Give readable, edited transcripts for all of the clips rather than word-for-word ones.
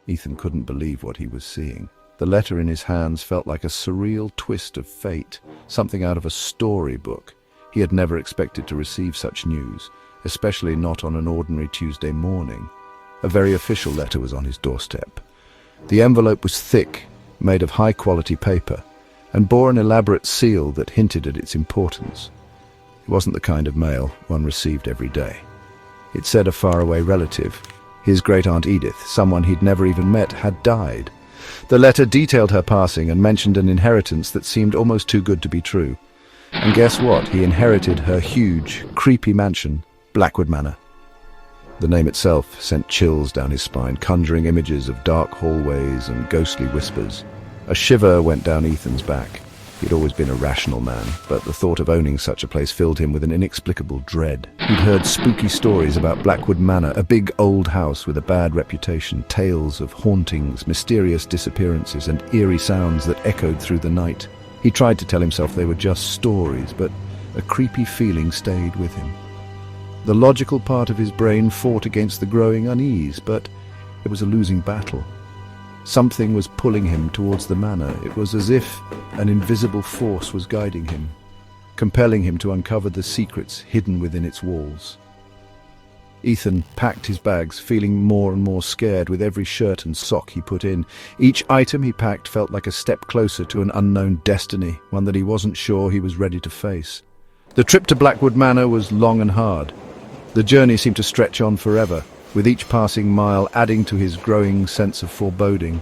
Ethan couldn't believe what he was seeing. The letter in his hands felt like a surreal twist of fate, something out of a storybook. He had never expected to receive such news, especially not on an ordinary Tuesday morning. A very official letter was on his doorstep. The envelope was thick, made of high-quality paper, and bore an elaborate seal that hinted at its importance. It wasn't the kind of mail one received every day. It said a faraway relative, his great-aunt Edith, someone he'd never even met, had died. The letter detailed her passing and mentioned an inheritance that seemed almost too good to be true. And guess what? He inherited her huge, creepy mansion, Blackwood Manor. The name itself sent chills down his spine, conjuring images of dark hallways and ghostly whispers. A shiver went down Ethan's back. He'd always been a rational man, but the thought of owning such a place filled him with an inexplicable dread. He'd heard spooky stories about Blackwood Manor, a big old house with a bad reputation, tales of hauntings, mysterious disappearances, and eerie sounds that echoed through the night. He tried to tell himself they were just stories, but a creepy feeling stayed with him. The logical part of his brain fought against the growing unease, but it was a losing battle. Something was pulling him towards the manor. It was as if an invisible force was guiding him, compelling him to uncover the secrets hidden within its walls. Ethan packed his bags, feeling more and more scared with every shirt and sock he put in. Each item he packed felt like a step closer to an unknown destiny, one that he wasn't sure he was ready to face. The trip to Blackwood Manor was long and hard. The journey seemed to stretch on forever, with each passing mile adding to his growing sense of foreboding.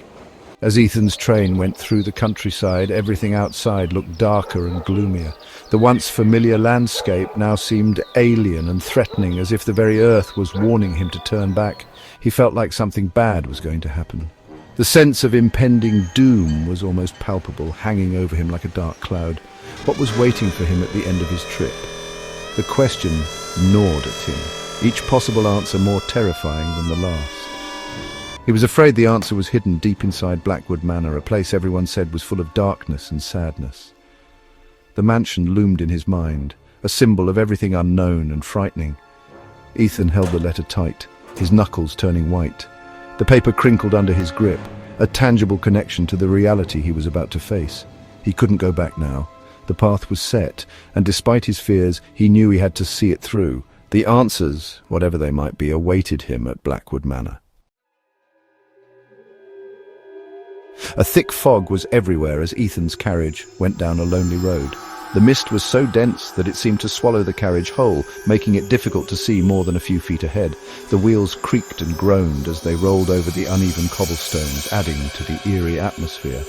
As Ethan's train went through the countryside, everything outside looked darker and gloomier. The once familiar landscape now seemed alien and threatening, as if the very earth was warning him to turn back. He felt like something bad was going to happen. The sense of impending doom was almost palpable, hanging over him like a dark cloud. What was waiting for him at the end of his trip? The question gnawed at him, each possible answer more terrifying than the last. He was afraid the answer was hidden deep inside Blackwood Manor, a place everyone said was full of darkness and sadness. The mansion loomed in his mind, a symbol of everything unknown and frightening. Ethan held the letter tight, his knuckles turning white. The paper crinkled under his grip, a tangible connection to the reality he was about to face. He couldn't go back now. The path was set, and despite his fears, he knew he had to see it through. The answers, whatever they might be, awaited him at Blackwood Manor. A thick fog was everywhere as Ethan's carriage went down a lonely road. The mist was so dense that it seemed to swallow the carriage whole, making it difficult to see more than a few feet ahead. The wheels creaked and groaned as they rolled over the uneven cobblestones, adding to the eerie atmosphere.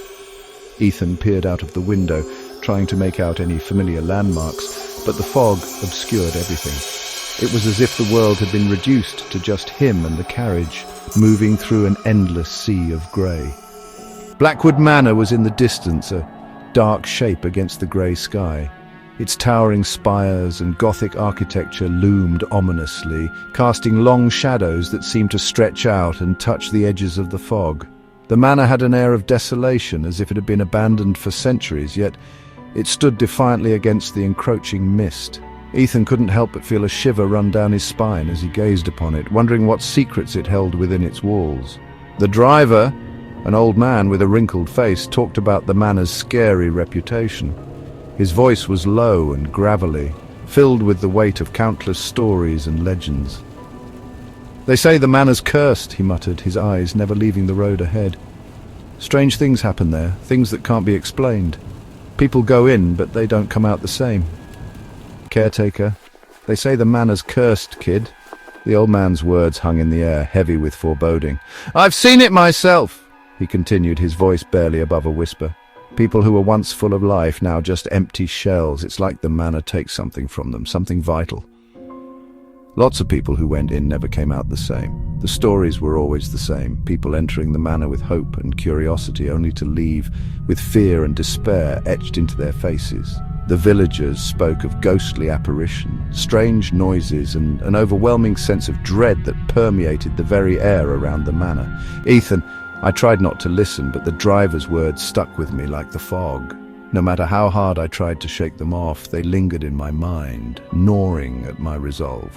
Ethan peered out of the window, trying to make out any familiar landmarks, but the fog obscured everything. It was as if the world had been reduced to just him and the carriage, moving through an endless sea of grey. Blackwood Manor was in the distance, a dark shape against the grey sky. Its towering spires and Gothic architecture loomed ominously, casting long shadows that seemed to stretch out and touch the edges of the fog. The manor had an air of desolation, as if it had been abandoned for centuries, yet it stood defiantly against the encroaching mist. Ethan couldn't help but feel a shiver run down his spine as he gazed upon it, wondering what secrets it held within its walls. The driver, an old man with a wrinkled face, talked about the manor's scary reputation. His voice was low and gravelly, filled with the weight of countless stories and legends. "They say the manor's cursed," he muttered, his eyes never leaving the road ahead. "Strange things happen there, things that can't be explained. People go in, but they don't come out the same. Caretaker, they say the manor's cursed, kid." The old man's words hung in the air, heavy with foreboding. "I've seen it myself," he continued, his voice barely above a whisper. "People who were once full of life, now just empty shells. It's like the manor takes something from them, something vital." Lots of people who went in never came out the same. The stories were always the same, people entering the manor with hope and curiosity, only to leave with fear and despair etched into their faces. The villagers spoke of ghostly apparitions, strange noises, and an overwhelming sense of dread that permeated the very air around the manor. "Ethan, I tried not to listen, but the driver's words stuck with me like the fog. No matter how hard I tried to shake them off, they lingered in my mind, gnawing at my resolve.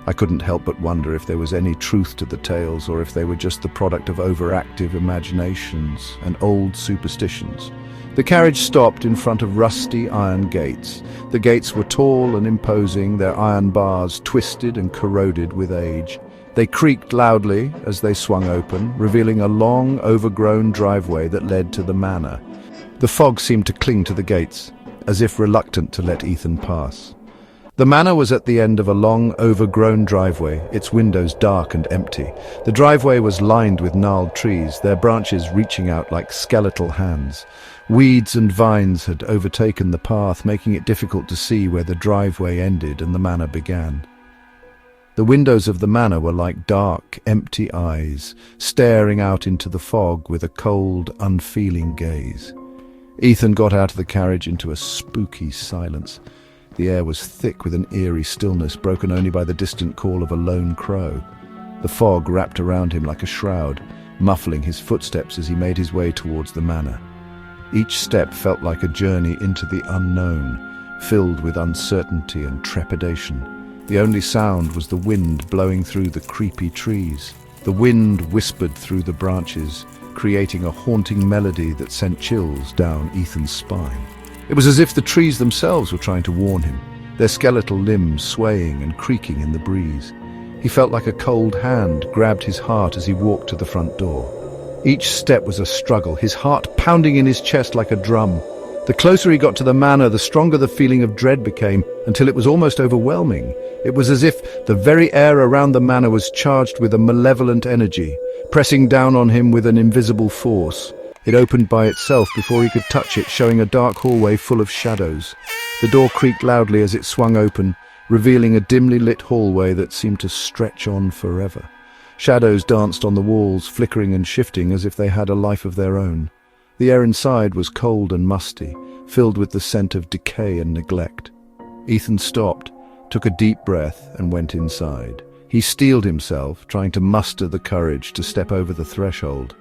I couldn't help but wonder if there was any truth to the tales, or if they were just the product of overactive imaginations and old superstitions. The carriage stopped in front of rusty iron gates. The gates were tall and imposing, their iron bars twisted and corroded with age. They creaked loudly as they swung open, revealing a long, overgrown driveway that led to the manor. The fog seemed to cling to the gates, as if reluctant to let Ethan pass. The manor was at the end of a long, overgrown driveway, its windows dark and empty. The driveway was lined with gnarled trees, their branches reaching out like skeletal hands. Weeds and vines had overtaken the path, making it difficult to see where the driveway ended and the manor began. The windows of the manor were like dark, empty eyes, staring out into the fog with a cold, unfeeling gaze. Ethan got out of the carriage into a spooky silence. The air was thick with an eerie stillness, broken only by the distant call of a lone crow. The fog wrapped around him like a shroud, muffling his footsteps as he made his way towards the manor. Each step felt like a journey into the unknown, filled with uncertainty and trepidation. The only sound was the wind blowing through the creepy trees. The wind whispered through the branches, creating a haunting melody that sent chills down Ethan's spine. It was as if the trees themselves were trying to warn him, their skeletal limbs swaying and creaking in the breeze. He felt like a cold hand grabbed his heart as he walked to the front door. Each step was a struggle, his heart pounding in his chest like a drum. The closer he got to the manor, the stronger the feeling of dread became, until it was almost overwhelming. It was as if the very air around the manor was charged with a malevolent energy, pressing down on him with an invisible force. It opened by itself before he could touch it, showing a dark hallway full of shadows. The door creaked loudly as it swung open, revealing a dimly lit hallway that seemed to stretch on forever. Shadows danced on the walls, flickering and shifting as if they had a life of their own. The air inside was cold and musty, filled with the scent of decay and neglect. Ethan stopped, took a deep breath, and went inside. He steeled himself, trying to muster the courage to step over the threshold.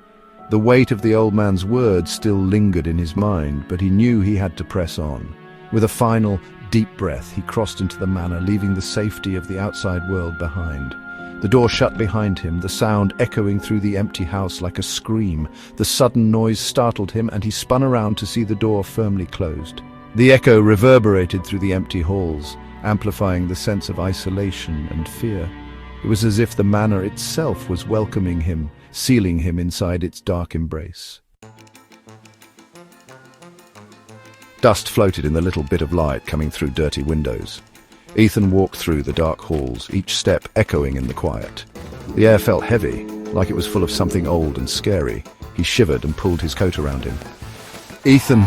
The weight of the old man's words still lingered in his mind, but he knew he had to press on. With a final, deep breath, he crossed into the manor, leaving the safety of the outside world behind. The door shut behind him, the sound echoing through the empty house like a scream. The sudden noise startled him, and he spun around to see the door firmly closed. The echo reverberated through the empty halls, amplifying the sense of isolation and fear. It was as if the manor itself was welcoming him, sealing him inside its dark embrace. Dust floated in the little bit of light coming through dirty windows. Ethan walked through the dark halls, each step echoing in the quiet. The air felt heavy, like it was full of something old and scary. He shivered and pulled his coat around him. "Ethan,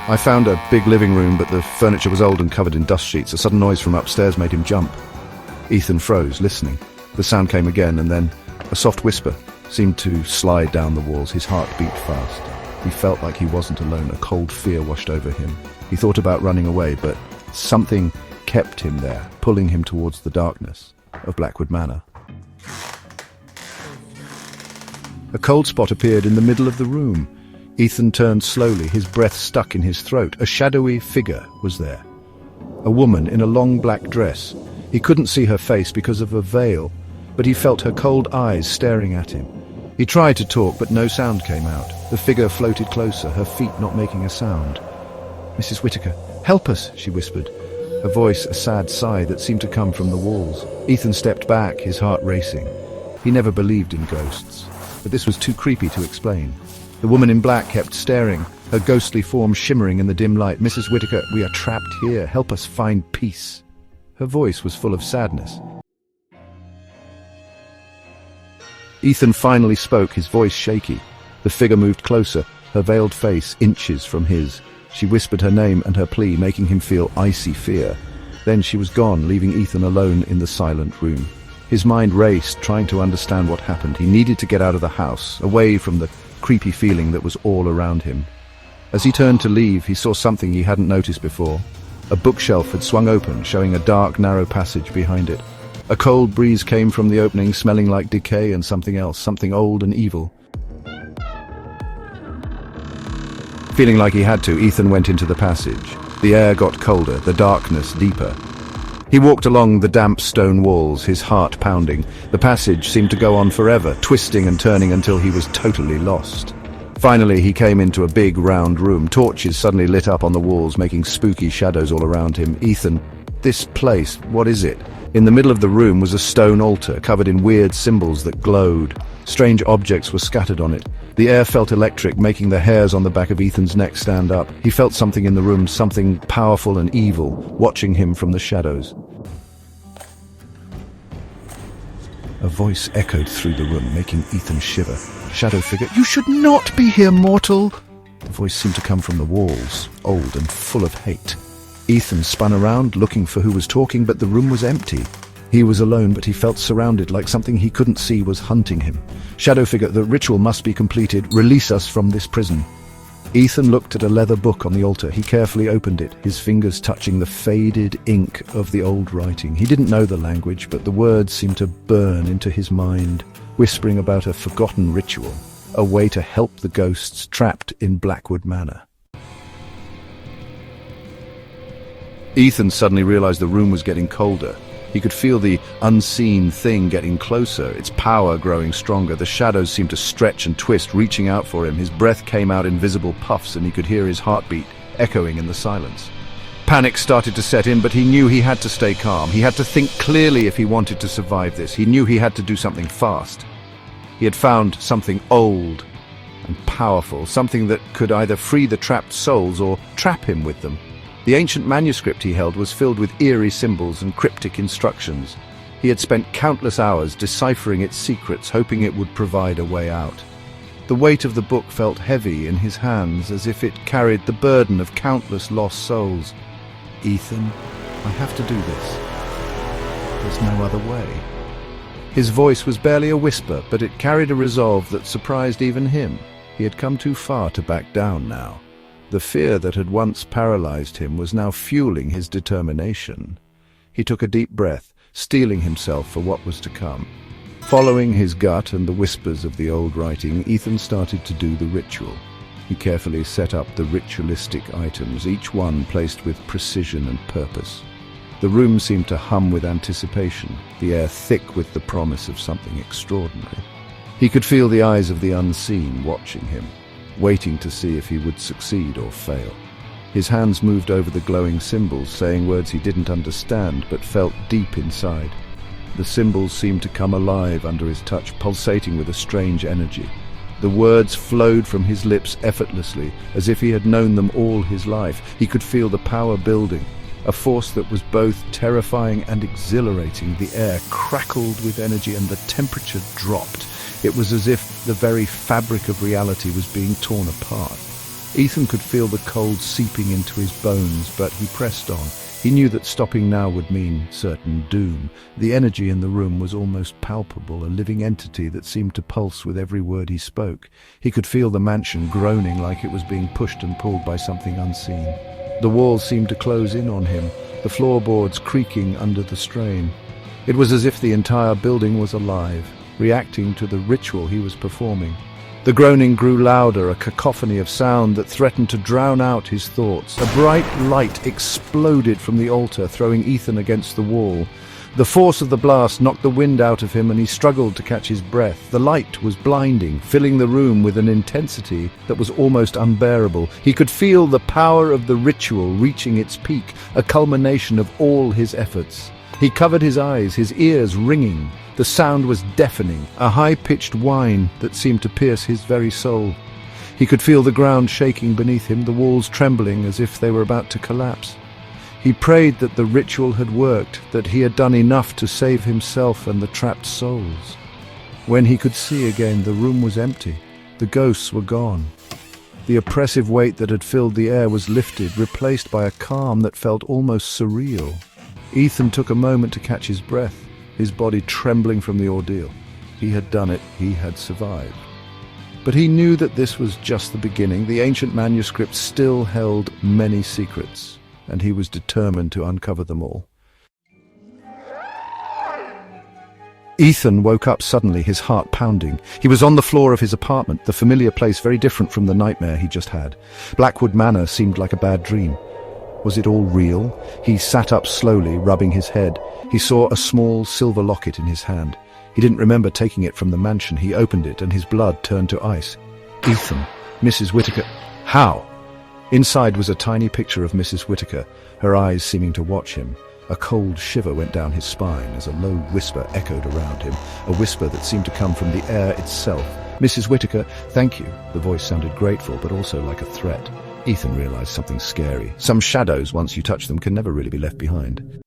I found a big living room, but the furniture was old and covered in dust sheets. A sudden noise from upstairs made him jump." Ethan froze, listening. The sound came again, and then a soft whisper seemed to slide down the walls. His heart beat fast. He felt like he wasn't alone. A cold fear washed over him. He thought about running away, but something kept him there, pulling him towards the darkness of Blackwood Manor. A cold spot appeared in the middle of the room. Ethan turned slowly, his breath stuck in his throat. A shadowy figure was there. A woman in a long black dress. He couldn't see her face because of a veil, but he felt her cold eyes staring at him. He tried to talk, but no sound came out. The figure floated closer, her feet not making a sound. "Mrs. Whittaker, help us," she whispered, a voice, a sad sigh that seemed to come from the walls. Ethan stepped back, his heart racing. He never believed in ghosts, but this was too creepy to explain. The woman in black kept staring, her ghostly form shimmering in the dim light. "Mrs. Whittaker, we are trapped here. Help us find peace." Her voice was full of sadness. Ethan finally spoke, his voice shaky. The figure moved closer, her veiled face inches from his. She whispered her name and her plea, making him feel icy fear. Then she was gone, leaving Ethan alone in the silent room. His mind raced, trying to understand what happened. He needed to get out of the house, away from the creepy feeling that was all around him. As he turned to leave, he saw something he hadn't noticed before. A bookshelf had swung open, showing a dark, narrow passage behind it. A cold breeze came from the opening, smelling like decay and something else, something old and evil. Feeling like he had to, Ethan went into the passage. The air got colder, the darkness deeper. He walked along the damp stone walls, his heart pounding. The passage seemed to go on forever, twisting and turning until he was totally lost. Finally, he came into a big, round room. Torches suddenly lit up on the walls, making spooky shadows all around him. Ethan, this place, what is it? In the middle of the room was a stone altar, covered in weird symbols that glowed. Strange objects were scattered on it. The air felt electric, making the hairs on the back of Ethan's neck stand up. He felt something in the room, something powerful and evil, watching him from the shadows. A voice echoed through the room, making Ethan shiver. Shadow figure, "You should not be here, mortal!" The voice seemed to come from the walls, old and full of hate. Ethan spun around, looking for who was talking, but the room was empty. He was alone, but he felt surrounded, like something he couldn't see was hunting him. Shadow figure, "The ritual must be completed. Release us from this prison." Ethan looked at a leather book on the altar. He carefully opened it, his fingers touching the faded ink of the old writing. He didn't know the language, but the words seemed to burn into his mind, whispering about a forgotten ritual, a way to help the ghosts trapped in Blackwood Manor. Ethan suddenly realized the room was getting colder. He could feel the unseen thing getting closer, its power growing stronger. The shadows seemed to stretch and twist, reaching out for him. His breath came out in visible puffs, and he could hear his heartbeat echoing in the silence. Panic started to set in, but he knew he had to stay calm. He had to think clearly if he wanted to survive this. He knew he had to do something fast. He had found something old and powerful, something that could either free the trapped souls or trap him with them. The ancient manuscript he held was filled with eerie symbols and cryptic instructions. He had spent countless hours deciphering its secrets, hoping it would provide a way out. The weight of the book felt heavy in his hands, as if it carried the burden of countless lost souls. "Ethan, I have to do this. There's no other way." His voice was barely a whisper, but it carried a resolve that surprised even him. He had come too far to back down now. The fear that had once paralyzed him was now fueling his determination. He took a deep breath, steeling himself for what was to come. Following his gut and the whispers of the old writing, Ethan started to do the ritual. He carefully set up the ritualistic items, each one placed with precision and purpose. The room seemed to hum with anticipation, the air thick with the promise of something extraordinary. He could feel the eyes of the unseen watching him, waiting to see if he would succeed or fail. His hands moved over the glowing symbols, saying words he didn't understand but felt deep inside. The symbols seemed to come alive under his touch, pulsating with a strange energy. The words flowed from his lips effortlessly, as if he had known them all his life. He could feel the power building, a force that was both terrifying and exhilarating. The air crackled with energy and the temperature dropped. It was as if the very fabric of reality was being torn apart. Ethan could feel the cold seeping into his bones, but he pressed on. He knew that stopping now would mean certain doom. The energy in the room was almost palpable, a living entity that seemed to pulse with every word he spoke. He could feel the mansion groaning like it was being pushed and pulled by something unseen. The walls seemed to close in on him, the floorboards creaking under the strain. It was as if the entire building was alive, reacting to the ritual he was performing. The groaning grew louder, a cacophony of sound that threatened to drown out his thoughts. A bright light exploded from the altar, throwing Ethan against the wall. The force of the blast knocked the wind out of him, and he struggled to catch his breath. The light was blinding, filling the room with an intensity that was almost unbearable. He could feel the power of the ritual reaching its peak, a culmination of all his efforts. He covered his eyes, his ears ringing. The sound was deafening, a high-pitched whine that seemed to pierce his very soul. He could feel the ground shaking beneath him, the walls trembling as if they were about to collapse. He prayed that the ritual had worked, that he had done enough to save himself and the trapped souls. When he could see again, the room was empty. The ghosts were gone. The oppressive weight that had filled the air was lifted, replaced by a calm that felt almost surreal. Ethan took a moment to catch his breath, his body trembling from the ordeal. He had done it, he had survived. But he knew that this was just the beginning. The ancient manuscript still held many secrets, and he was determined to uncover them all. Ethan woke up suddenly, his heart pounding. He was on the floor of his apartment, the familiar place very different from the nightmare he just had. Blackwood Manor seemed like a bad dream. Was it all real? He sat up slowly, rubbing his head. He saw a small silver locket in his hand. He didn't remember taking it from the mansion. He opened it and his blood turned to ice. Ethan, Mrs. Whittaker. How? Inside was a tiny picture of Mrs. Whittaker, her eyes seeming to watch him. A cold shiver went down his spine as a low whisper echoed around him, a whisper that seemed to come from the air itself. Mrs. Whittaker, thank you. The voice sounded grateful, but also like a threat. Ethan realized something scary. Some shadows, once you touch them, can never really be left behind.